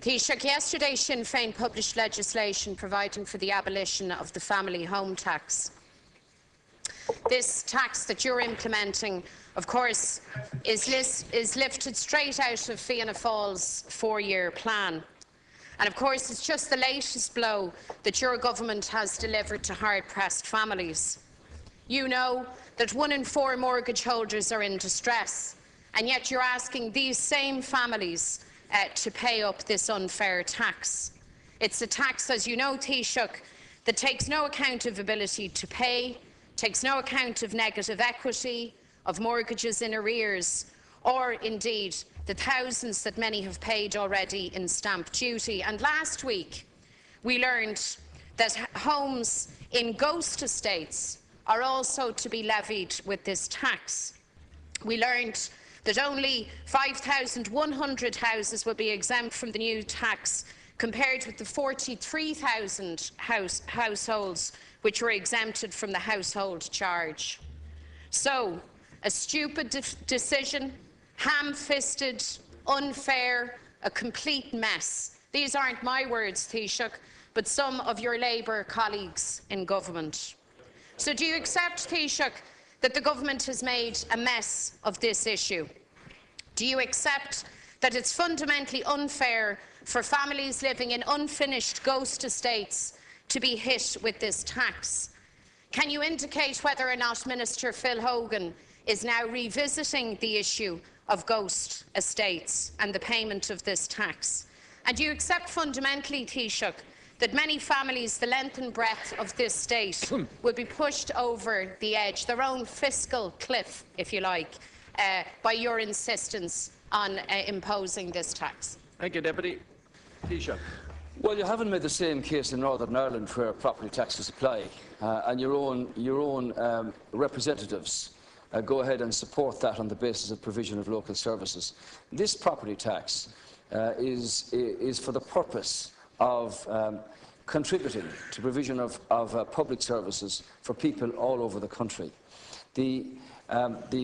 Taoiseach, yesterday Sinn Féin published legislation providing for the abolition of the family home tax. This tax that you're implementing, of course, is lifted straight out of Fianna Fáil's four-year plan. And of course, it's just the latest blow that your government has delivered to hard-pressed families. You know that 1 in 4 mortgage holders are in distress, and yet you're asking these same families to pay up this unfair tax. It's a tax, as you know, Taoiseach, that takes no account of ability to pay, takes no account of negative equity, of mortgages in arrears, or indeed the thousands that many have paid already in stamp duty. And last week we learned that homes in ghost estates are also to be levied with this tax. We learned that only 5,100 houses will be exempt from the new tax, compared with the 43,000 households which were exempted from the household charge. So, a stupid decision, ham-fisted, unfair, a complete mess. These aren't my words, Taoiseach, but some of your Labour colleagues in government. So do you accept, Taoiseach, that the government has made a mess of this issue? Do you accept that it's fundamentally unfair for families living in unfinished ghost estates to be hit with this tax? Can you indicate whether or not Minister Phil Hogan is now revisiting the issue of ghost estates and the payment of this tax? And do you accept fundamentally, Taoiseach, that many families, the length and breadth of this state, will be pushed over the edge, their own fiscal cliff, if you like, by your insistence on imposing this tax? Thank you, Deputy. Taoiseach. Well, you haven't made the same case in Northern Ireland where property taxes apply, and your own representatives go ahead and support that on the basis of provision of local services. This property tax is for the purpose of contributing to provision of public services for people all over the country. The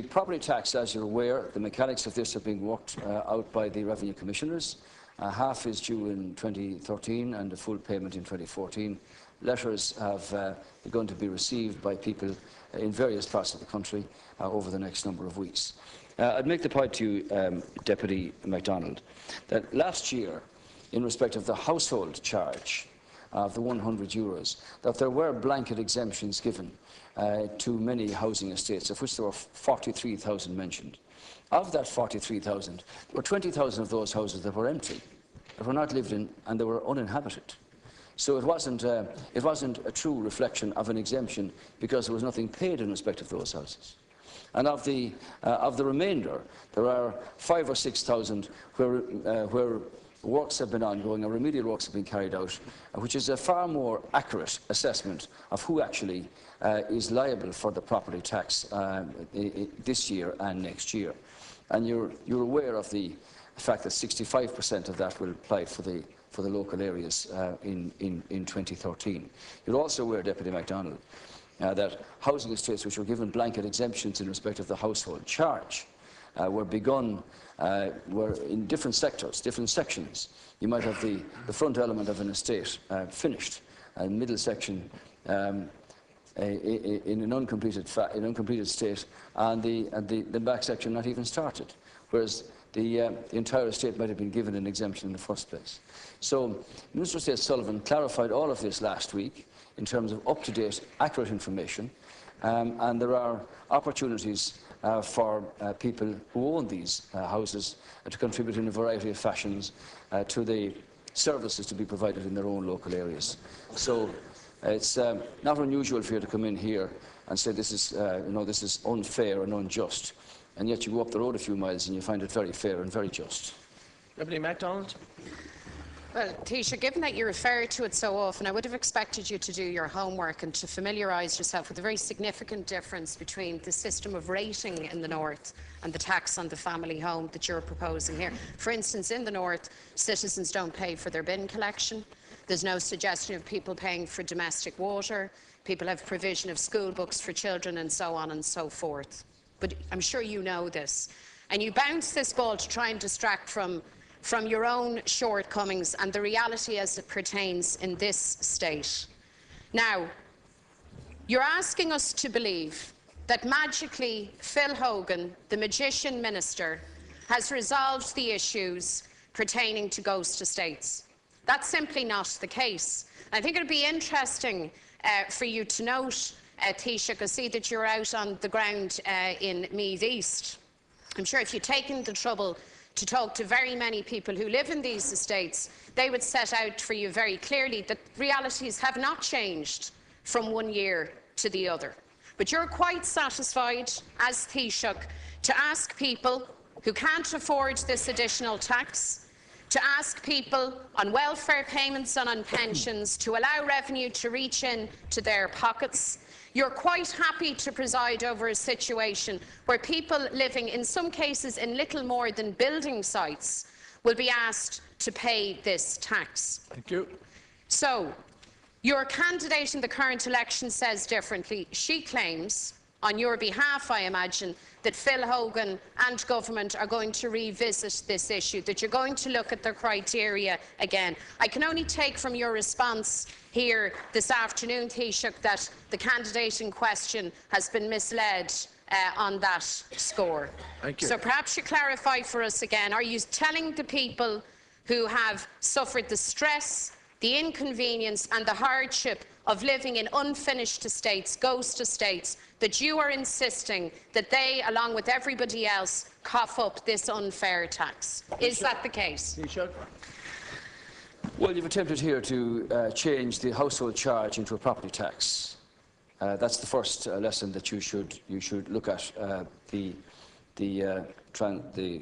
property tax, as you're aware, the mechanics of this are being worked out by the Revenue Commissioners. Half is due in 2013 and a full payment in 2014. Letters have begun to be received by people in various parts of the country over the next number of weeks. I'd make the point to you, Deputy McDonald, that last year, in respect of the household charge of the €100, that there were blanket exemptions given to many housing estates, of which there were 43,000 mentioned. Of that 43,000, there were 20,000 of those houses that were empty, that were not lived in, and they were uninhabited. So it wasn't a true reflection of an exemption because there was nothing paid in respect of those houses. And of the remainder, there are 5,000 or 6,000 where works have been ongoing and remedial works have been carried out, which is a far more accurate assessment of who actually is liable for the property tax this year and next year. And you're aware of the fact that 65% of that will apply for the local areas in 2013. You're also aware, Deputy McDonald, that housing estates which were given blanket exemptions in respect of the household charge were in different sectors, different sections. You might have the front element of an estate finished, and middle section in an uncompleted state, and the back section not even started, whereas the entire estate might have been given an exemption in the first place. So Minister of State Sullivan clarified all of this last week in terms of up-to-date, accurate information, and there are opportunities for people who own these houses to contribute in a variety of fashions to the services to be provided in their own local areas. So it's not unusual for you to come in here and say this is, this is unfair and unjust, and yet you go up the road a few miles and you find it very fair and very just. Deputy McDonald. Well, Taoiseach, given that you refer to it so often, I would have expected you to do your homework and to familiarise yourself with the very significant difference between the system of rating in the North and the tax on the family home that you're proposing here. For instance, in the North, citizens don't pay for their bin collection. There's no suggestion of people paying for domestic water. People have provision of school books for children and so on and so forth. But I'm sure you know this. And you bounce this ball to try and distract from from your own shortcomings and the reality as it pertains in this state. Now, you're asking us to believe that magically Phil Hogan, the magician minister, has resolved the issues pertaining to ghost estates. That's simply not the case. I think it would be interesting for you to note, Taoiseach, I see that you're out on the ground in Meath East. I'm sure if you'd taken the trouble to talk to very many people who live in these estates, they would set out for you very clearly that realities have not changed from one year to the other. But you're quite satisfied, as Taoiseach, to ask people who can't afford this additional tax, to ask people on welfare payments and on pensions to allow revenue to reach into their pockets. You're quite happy to preside over a situation where people living, in some cases, in little more than building sites will be asked to pay this tax. Thank you. So, your candidate in the current election says differently. She claims, on your behalf, I imagine, that Phil Hogan and government are going to revisit this issue, that you're going to look at the criteria again. I can only take from your response here this afternoon, Taoiseach, that the candidate in question has been misled on that score. Thank you. So perhaps you clarify for us again. Are you telling the people who have suffered the stress, the inconvenience and the hardship of living in unfinished estates, ghost estates, that you are insisting that they, along with everybody else, cough up this unfair tax? Is that the case? Well, you've attempted here to change the household charge into a property tax. That's the first lesson that you should look at, the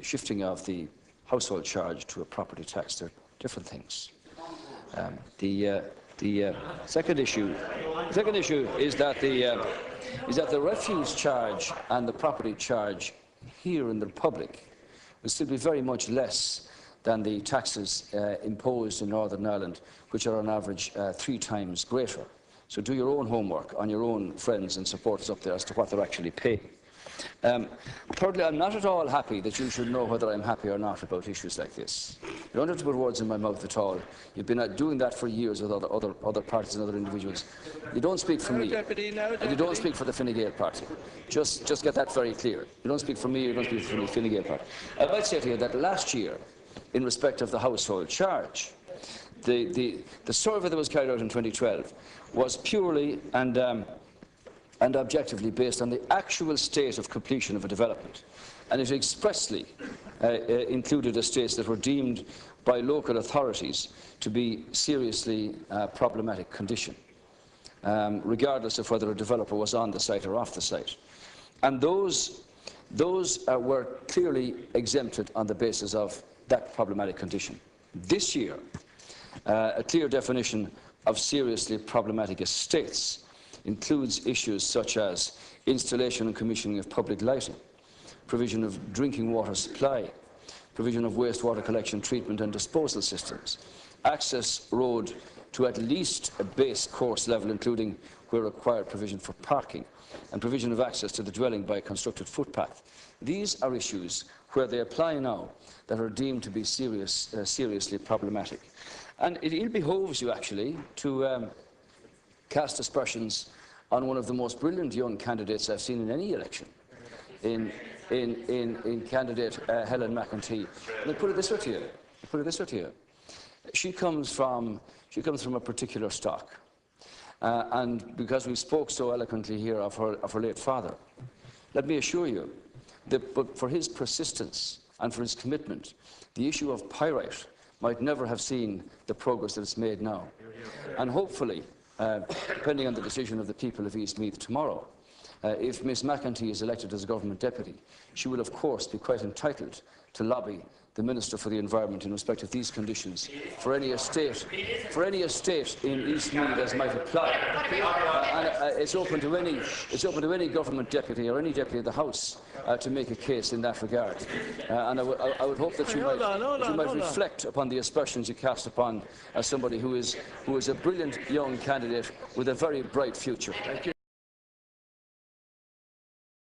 shifting of the household charge to a property tax. They're different things. The second issue is that the refuse charge and the property charge here in the Republic will still be very much less than the taxes imposed in Northern Ireland, which are on average 3 times greater. So do your own homework on your own friends and supporters up there as to what they're actually paying. Thirdly, I'm not at all happy that you should know whether I'm happy or not about issues like this. You don't have to put words in my mouth at all. You've been doing that for years with other parties and other individuals. You don't speak for me, and you don't speak for the Fine Gael party. Just get that very clear. You don't speak for me, you don't speak for the Fine Gael party. I might say to you that last year, in respect of the household charge, the survey that was carried out in 2012 was purely and objectively based on the actual state of completion of a development. And it expressly included estates that were deemed by local authorities to be seriously problematic condition, regardless of whether a developer was on the site or off the site. And those were clearly exempted on the basis of that problematic condition. This year, a clear definition of seriously problematic estates includes issues such as installation and commissioning of public lighting, provision of drinking water supply, provision of wastewater collection, treatment and disposal systems, access road to at least a base course level, including where required provision for parking, and provision of access to the dwelling by a constructed footpath. These are issues where they apply now that are deemed to be seriously problematic. And it ill behoves you actually to cast aspersions on one of the most brilliant young candidates I've seen in any election, in candidate Helen McEntee. And I put it this way to you. She comes from a particular stock, and because we spoke so eloquently here of her late father, let me assure you that, but for his persistence and for his commitment, the issue of pyrite might never have seen the progress that it's made now. And hopefully, depending on the decision of the people of East Meath tomorrow, if Ms McEntee is elected as a government deputy, she will of course be quite entitled to lobby the Minister for the Environment in respect of these conditions for any estate in East Meath as might apply. And it's open to any government deputy or any deputy of the House to make a case in that regard. And I would hope that you might reflect upon the aspersions you cast upon somebody who is a brilliant young candidate with a very bright future.